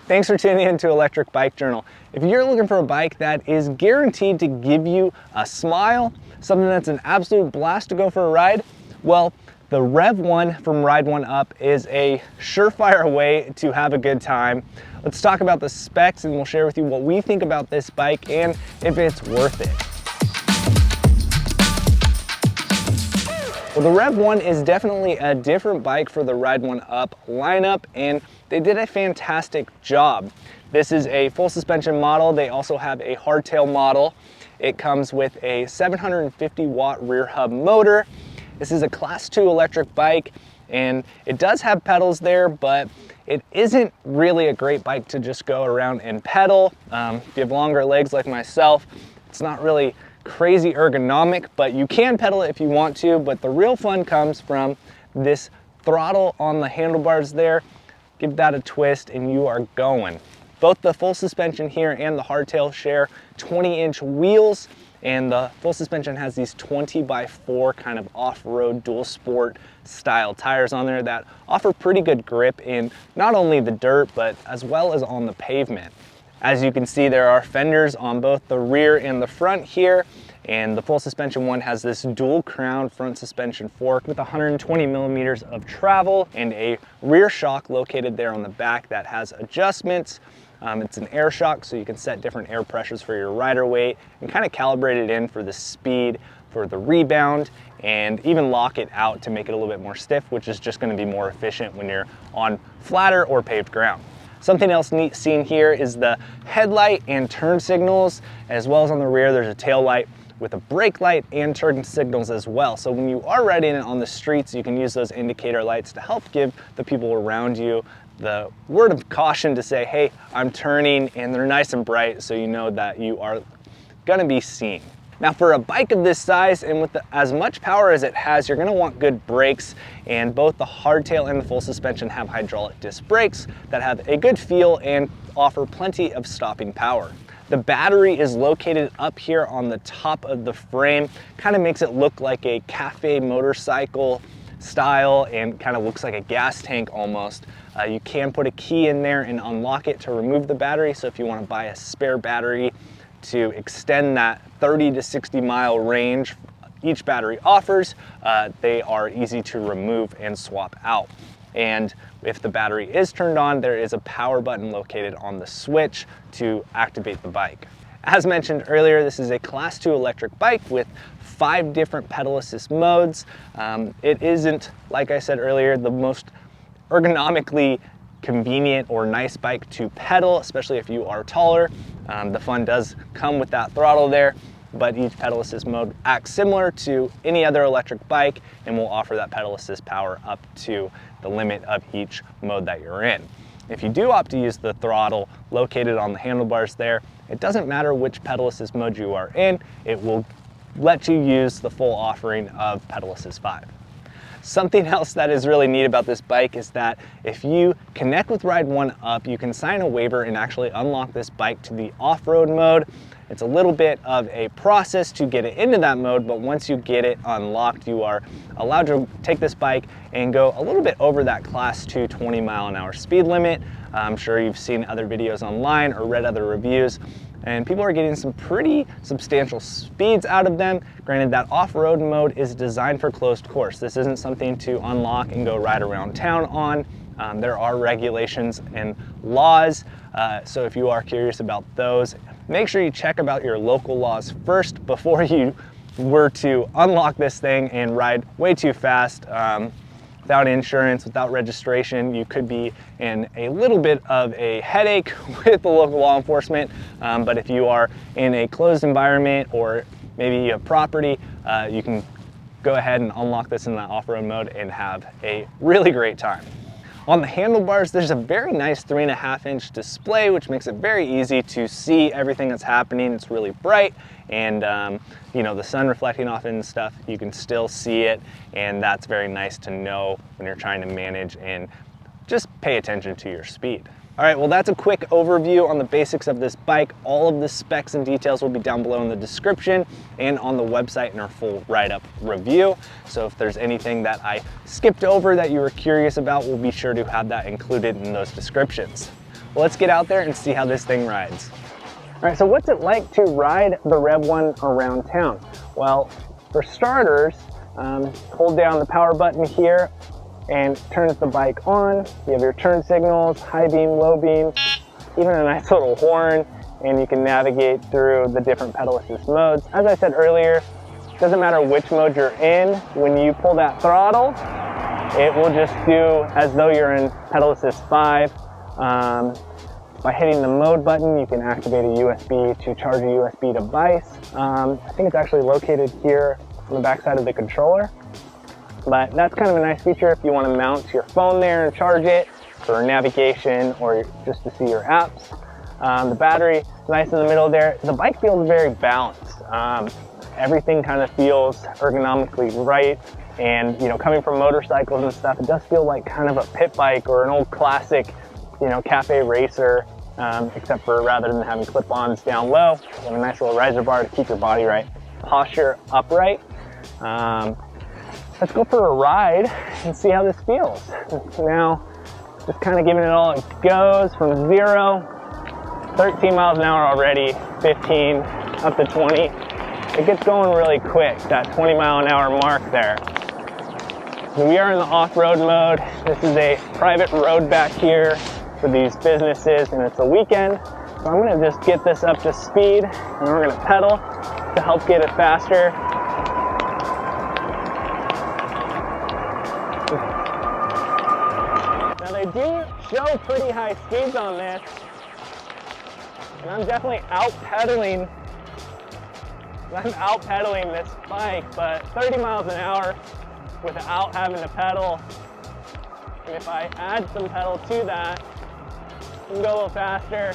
Thanks for tuning in to Electric Bike Journal. If you're looking for a bike that is guaranteed to give you a smile, something that's an absolute blast to go for a ride, well, the Revv1 from Ride1Up is a surefire way to have a good time. Let's talk about the specs and we'll share with you what we think about this bike and if it's worth it. Well, the Revv1 is definitely a different bike for the Ride1Up lineup, and they did a fantastic job. This is a full suspension model. They also have a hardtail model. It comes with a 750 watt rear hub motor. This is a class 2 electric bike, and it does have pedals there, but it isn't really a great bike to just go around and pedal. If you have longer legs like myself, it's not really crazy ergonomic, but you can pedal it if you want to. But the real fun comes from this throttle on the handlebars there. Give that a twist and you are going. Both the full suspension here and the hardtail share 20-inch wheels, and the full suspension has these 20x4 kind of off-road dual sport style tires on there that offer pretty good grip in not only the dirt but as well as on the pavement. As you can see, there are fenders on both the rear and the front here, and the full suspension one has this dual crown front suspension fork with 120 millimeters of travel and a rear shock located there on the back that has adjustments. It's an air shock, so you can set different air pressures for your rider weight and kind of calibrate it in for the speed, for the rebound, and even lock it out to make it a little bit more stiff, which is just going to be more efficient when you're on flatter or paved ground. Something else neat seen here is the headlight and turn signals, as well as on the rear there's a tail light with a brake light and turn signals as well. So when you are riding it on the streets, you can use those indicator lights to help give the people around you the word of caution to say, hey, I'm turning, and they're nice and bright so you know that you are gonna be seen. Now, for a bike of this size and with as much power as it has, you're gonna want good brakes, and both the hardtail and the full suspension have hydraulic disc brakes that have a good feel and offer plenty of stopping power. The battery is located up here on the top of the frame, kind of makes it look like a cafe motorcycle style and kind of looks like a gas tank almost. You can put a key in there and unlock it to remove the battery, so if you want to buy a spare battery to extend that 30 to 60 mile range each battery offers, they are easy to remove and swap out. And if the battery is turned on, there is a power button located on the switch to activate the bike. As mentioned earlier, this is a class 2 electric bike with 5 different pedal assist modes. It isn't, like I said earlier, the most ergonomically convenient or nice bike to pedal, especially if you are taller. The fun does come with that throttle there, but each pedal assist mode acts similar to any other electric bike and will offer that pedal assist power up to the limit of each mode that you're in. If you do opt to use the throttle located on the handlebars there, it doesn't matter which pedal assist mode you are in, it will let you use the full offering of pedal assist 5. Something else that is really neat about this bike is that if you connect with Ride1Up, you can sign a waiver and actually unlock this bike to the off-road mode. It's a little bit of a process to get it into that mode, but once you get it unlocked, you are allowed to take this bike and go a little bit over that class 2 20 mile an hour speed limit. I'm sure you've seen other videos online or read other reviews, and people are getting some pretty substantial speeds out of them. Granted, that off-road mode is designed for closed course. This isn't something to unlock and go ride around town on. There are regulations and laws, so if you are curious about those, make sure you check about your local laws first before you were to unlock this thing and ride way too fast. Without insurance, without registration, you could be in a little bit of a headache with the local law enforcement. But if you are in a closed environment or maybe you have property, you can go ahead and unlock this in that off-road mode and have a really great time. On the handlebars, there's a very nice 3.5-inch display, which makes it very easy to see everything that's happening. It's really bright, and you know, the sun reflecting off it and stuff, you can still see it, and that's very nice to know when you're trying to manage and just pay attention to your speed. All right, well, that's a quick overview on the basics of this bike. All of the specs and details will be down below in the description and on the website in our full write-up review. So if there's anything that I skipped over that you were curious about, we'll be sure to have that included in those descriptions. Let's get out there and see how this thing rides. All right, so what's it like to ride the Revv1 around town? Well, for starters, hold down the power button here and turns the bike on. You have your turn signals, high beam, low beam, even a nice little horn, and you can navigate through the different pedal assist modes. As I said earlier, it doesn't matter which mode you're in, when you pull that throttle, it will just do as though you're in pedal assist 5. By hitting the mode button, you can activate a USB to charge a USB device. I think it's actually located here on the backside of the controller. But that's kind of a nice feature if you want to mount your phone there and charge it for navigation or just to see your apps. The battery is nice in the middle there. The bike feels very balanced. Everything kind of feels ergonomically right. And you know, coming from motorcycles and stuff, it does feel like kind of a pit bike or an old classic, you know, cafe racer, except for rather than having clip-ons down low, you have a nice little riser bar to keep your body right, posture upright. Let's go for a ride and see how this feels. Now, just kind of giving it all it goes from 0, 13 miles an hour already, 15, up to 20. It gets going really quick, that 20 mile an hour mark there. So we are in the off-road mode. This is a private road back here for these businesses, and it's a weekend. So I'm gonna just get this up to speed, and we're gonna pedal to help get it faster. Now they do show pretty high speeds on this, and I'm definitely out-pedaling. I'm out-pedaling this bike, but 30 miles an hour without having to pedal. And if I add some pedal to that, I can go a little faster.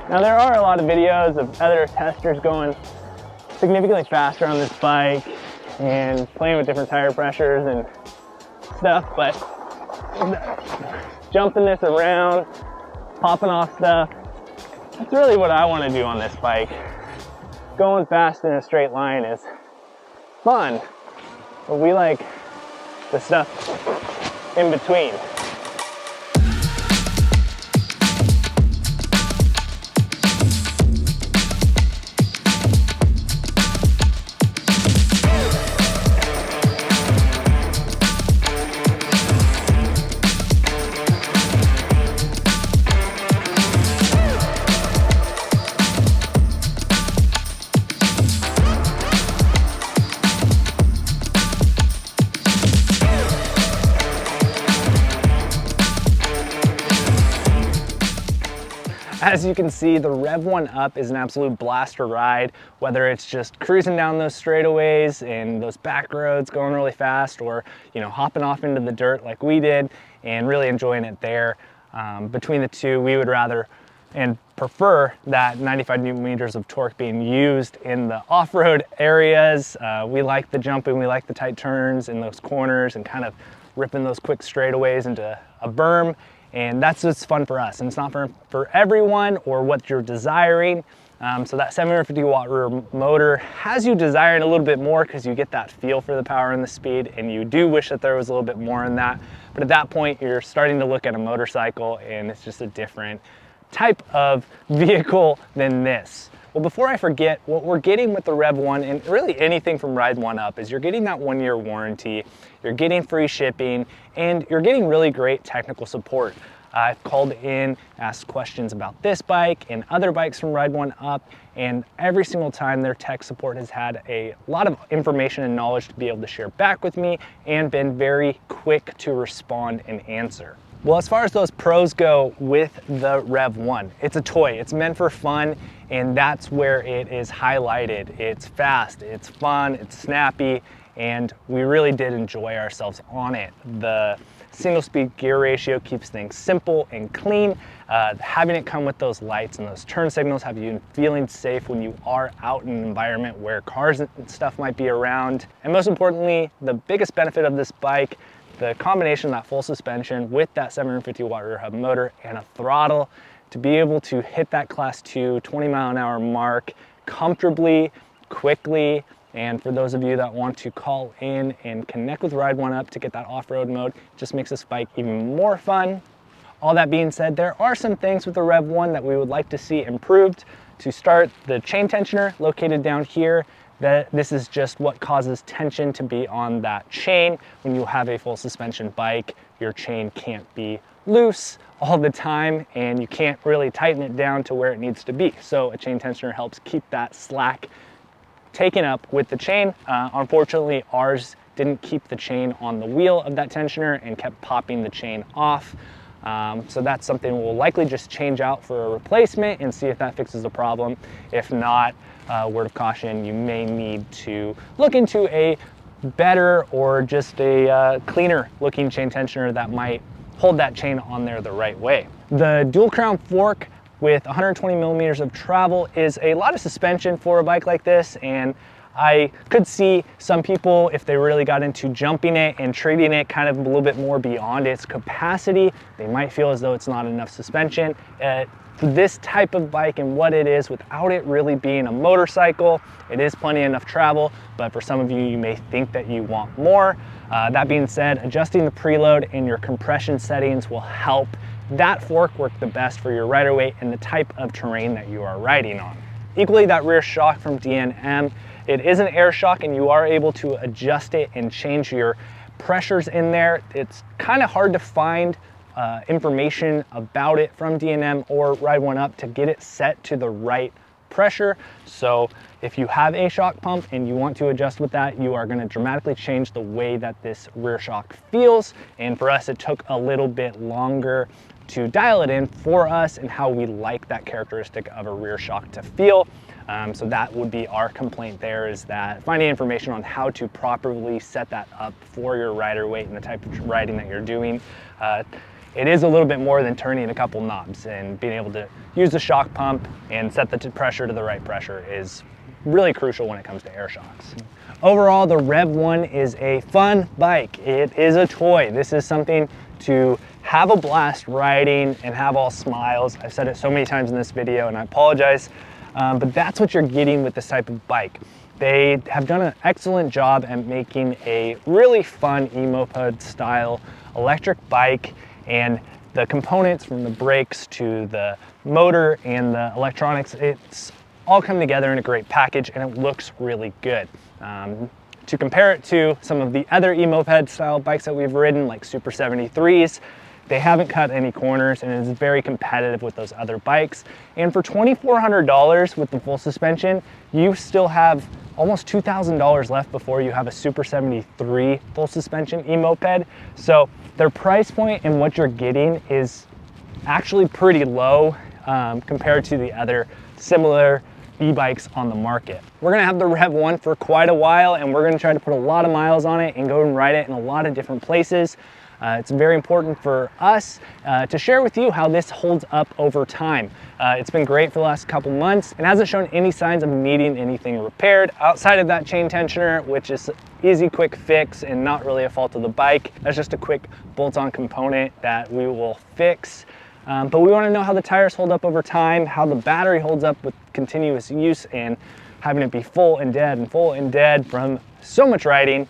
Now there are a lot of videos of other testers going significantly faster on this bike and playing with different tire pressures and stuff, but jumping this around, popping off stuff, that's really what I want to do on this bike. Going fast in a straight line is fun, but we like the stuff in between. As you can see, the Revv1 is an absolute blast to ride, whether it's just cruising down those straightaways and those back roads going really fast, or you know, hopping off into the dirt like we did and really enjoying it there. Between the two, we would rather and prefer that 95 Newton meters of torque being used in the off-road areas. We like the jumping, we like the tight turns in those corners and kind of ripping those quick straightaways into a berm. And that's what's fun for us, and it's not for everyone or what you're desiring. So that 750 watt rear motor has you desiring a little bit more because you get that feel for the power and the speed, and you do wish that there was a little bit more in that. But at that point, you're starting to look at a motorcycle, and it's just a different type of vehicle than this. Well, before I forget, what we're getting with the Revv1, and really anything from Ride1Up, is you're getting that 1-year warranty, you're getting free shipping, and you're getting really great technical support. I've called in, asked questions about this bike and other bikes from Ride1Up, and every single time their tech support has had a lot of information and knowledge to be able to share back with me and been very quick to respond and answer. Well, as far as those pros go with the Revv1, it's a toy, it's meant for fun, and that's where it is highlighted. It's fast, it's fun, it's snappy, and we really did enjoy ourselves on it. The single speed gear ratio keeps things simple and clean. Having it come with those lights and those turn signals have you feeling safe when you are out in an environment where cars and stuff might be around. And most importantly, the biggest benefit of this bike, the combination of that full suspension with that 750 watt rear hub motor and a throttle to be able to hit that class 2 20 mile an hour mark comfortably, quickly. And for those of you that want to call in and connect with Ride1Up to get that off-road mode, it just makes this bike even more fun. All that being said, there are some things with the Revv1 that we would like to see improved. To start, the chain tensioner located down here, this is just what causes tension to be on that chain. When you have a full suspension bike, your chain can't be loose all the time and you can't really tighten it down to where it needs to be. So a chain tensioner helps keep that slack taken up with the chain. Unfortunately, ours didn't keep the chain on the wheel of that tensioner and kept popping the chain off. So that's something we'll likely just change out for a replacement and see if that fixes the problem. If not, word of caution, you may need to look into a better or just a cleaner looking chain tensioner that might hold that chain on there the right way. The dual crown fork with 120 millimeters of travel is a lot of suspension for a bike like this, and I could see some people, if they really got into jumping it and treating it kind of a little bit more beyond its capacity, they might feel as though it's not enough suspension. For this type of bike and what it is, without it really being a motorcycle, it is plenty enough travel, but for some of you, you may think that you want more. That being said, adjusting the preload and your compression settings will help that fork work the best for your rider weight and the type of terrain that you are riding on. Equally, that rear shock from DNM, it is an air shock and you are able to adjust it and change your pressures in there. It's kind of hard to find information about it from DNM or Ride1Up to get it set to the right pressure. So if you have a shock pump and you want to adjust with that, you are going to dramatically change the way that this rear shock feels. And for us, it took a little bit longer to dial it in for us and how we like that characteristic of a rear shock to feel. So that would be our complaint there, is that finding information on how to properly set that up for your rider weight and the type of riding that you're doing. It is a little bit more than turning a couple knobs, and being able to use the shock pump and set the pressure to the right pressure is really crucial when it comes to air shocks. Overall, the Revv1 is a fun bike. It is a toy. This is something to have a blast riding and have all smiles. I've said it so many times in this video and I apologize, but that's what you're getting with this type of bike. They have done an excellent job at making a really fun emoped style electric bike, and the components from the brakes to the motor and the electronics, it's all come together in a great package and it looks really good. To compare it to some of the other emoped style bikes that we've ridden, like Super 73s, they haven't cut any corners and it is very competitive with those other bikes. And for $2,400 with the full suspension, you still have almost $2,000 left before you have a Super 73 full suspension emoped. So their price point and what you're getting is actually pretty low compared to the other similar e-bikes on the market. We're gonna have the Revv1 for quite a while, and we're gonna try to put a lot of miles on it and go and ride it in a lot of different places. It's very important for us to share with you how this holds up over time. It's been great for the last couple months and hasn't shown any signs of needing anything repaired outside of that chain tensioner, which is easy, quick fix and not really a fault of the bike. That's just a quick bolt-on component that we will fix. But we want to know how the tires hold up over time, how the battery holds up with continuous use and having it be full and dead from so much riding.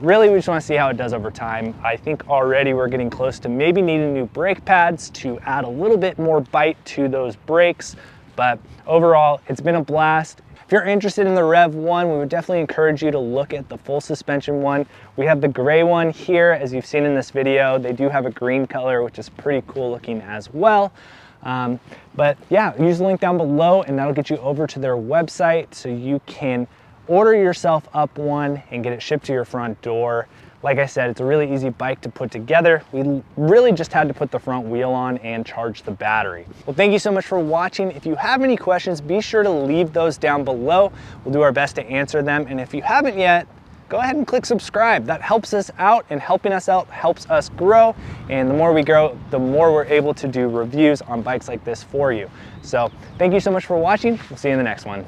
Really, we just want to see how it does over time. I think already we're getting close to maybe needing new brake pads to add a little bit more bite to those brakes. But overall, it's been a blast. If you're interested in the Revv1, we would definitely encourage you to look at the full suspension one. We have the gray one here, as you've seen in this video. They do have a green color, which is pretty cool looking as well. But yeah, use the link down below and that'll get you over to their website so you can order yourself up one and get it shipped to your front door. Like I said, it's a really easy bike to put together. We really just had to put the front wheel on and charge the battery. Well, thank you so much for watching. If you have any questions, be sure to leave those down below. We'll do our best to answer them. And if you haven't yet, go ahead and click subscribe. That helps us out, and helping us out helps us grow. And the more we grow, the more we're able to do reviews on bikes like this for you. So thank you so much for watching. We'll see you in the next one.